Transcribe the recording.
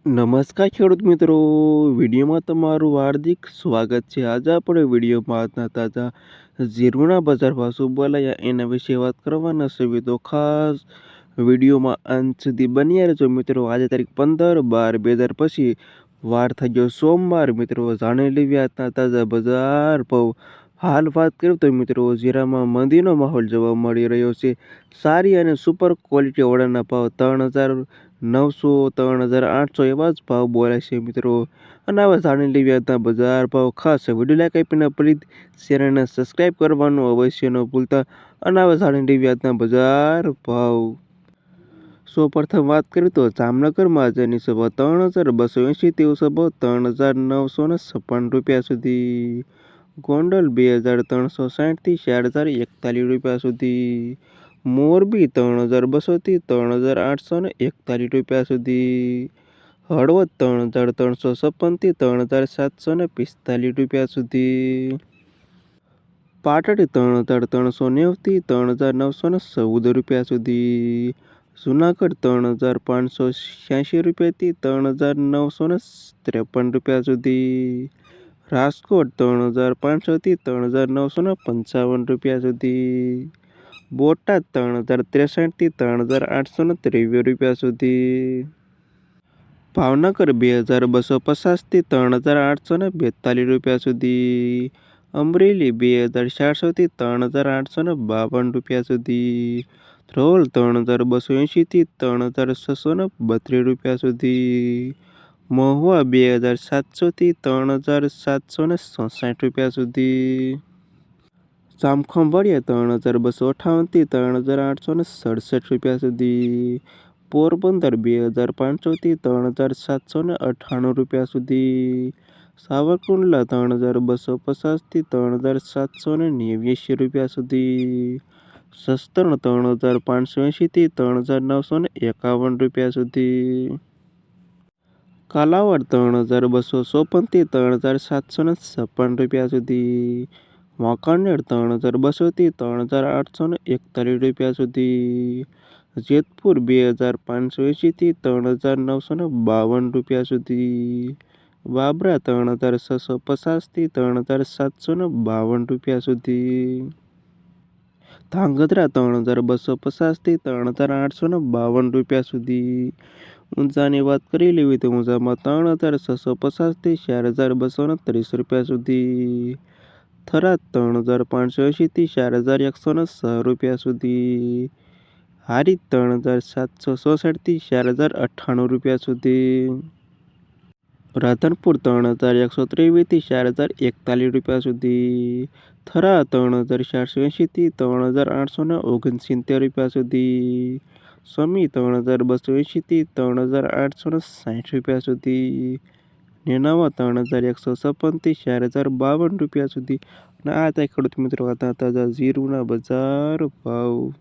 નમસ્કાર ખેડૂત મિત્રો, વિડીયોમાં તમારું હાર્દિક સ્વાગત છે। આજે આપણે વિડીયોમાં આજના તાજા જીરુના બજાર ભાવ શું બોલાયા એના વિશે વાત કરવાના છે। તો ખાસ વિડીયોમાં અંત સુધી બન્યા રહેજો મિત્રો। આજે તારીખ 15/12/2025 વાર થઈ ગયો સોમવાર। મિત્રો જાણી લેવી આજના તાજા બજાર ભાવ। હાલ વાત કરીએ તો મિત્રો જીરામાં મંદીનો માહોલ જોવા મળી રહ્યો છે। સારી અને સુપર ક્વોલિટી વાળાના ભાવ 3,900 3,800 એવા જ ભાવ બોલાય છે મિત્રો। અને હવે જાણી લેવી આજના બજાર ભાવ। ખાસ વિડીયો લાઈક આપીને પ્લીઝ ચેનલને સબસ્ક્રાઈબ કરવાનું અવશ્ય ન ભૂલતા। અને હવે જાણી લેવી આજના બજાર ભાવ। સૌપ્રથમ વાત કરીએ તો જામનગરમાં આજની સભા 3,280 તેવો ભાવ 3,956 રૂપિયા સુધી। ગોંડલ 2,360 થી 4,041 રૂપિયા સુધી। મોરબી 3,200 થી 3,841 રૂપિયા સુધી। હળવદ 3,356 થી 3,745 રૂપિયા સુધી। પાટડી 3,390 થી 3,914 રૂપિયા સુધી। જુનાગઢ 3,586 રૂપિયાથી 3,953 રૂપિયા સુધી। રાજકોટ 3,500 થી 3,955 રૂપિયા સુધી। બોટાદ 3,063 થી 3,823 રૂપિયા સુધી। ભાવનગર 2,250 થી 3,842 રૂપિયા સુધી। અમરેલી 2,400 થી 3,852 રૂપિયા સુધી। ધ્રોલ 3,280 થી 3,632 રૂપિયા સુધી। મહુવા 2,700 થી 3,767 રૂપિયા સુધી। જામખંભાળિયા 3,258 થી 3,867 રૂપિયા સુધી। પોરબંદર 2,500 થી 3,798 રૂપિયા સુધી। સાવરકુંડલા 3,250 થી 3,789 રૂપિયા સુધી। સસ્તરણ 3,580 થી 3,951 રૂપિયા સુધી। કાલાવાડ 3,254 થી 3,756 રૂપિયા સુધી। વાંકાનેર 3,200 થી 3,841 રૂપિયા સુધી। જેતપુર 2,580 થી 3,952 રૂપિયા સુધી। બાબરા 3,650 થી 3,752 રૂપિયા સુધી। ધાંગધ્રા 3,250 થી 3,852 રૂપિયા સુધી। ઊંઝાની વાત કરી લેવી તો ઊંઝામાં 3,650 થી 4,230 રૂપિયા સુધી। થરાદ 3,580 થી 4,106 રૂપિયા સુધી। હારીજ 3,767 થી 4,098 રૂપિયા સુધી। રાધનપુર 3,123 થી 4,041 રૂપિયા સુધી। થરા 3,480 થી 3,869 રૂપિયા સુધી। સમી 3,280 થી 3,860 રૂપિયા સુધી। નેનાવા 3,156 થી 4,052 રૂપિયા સુધી। અને આ હતા ખેડૂત મિત્રો તાજા જીરુના બજાર ભાવ।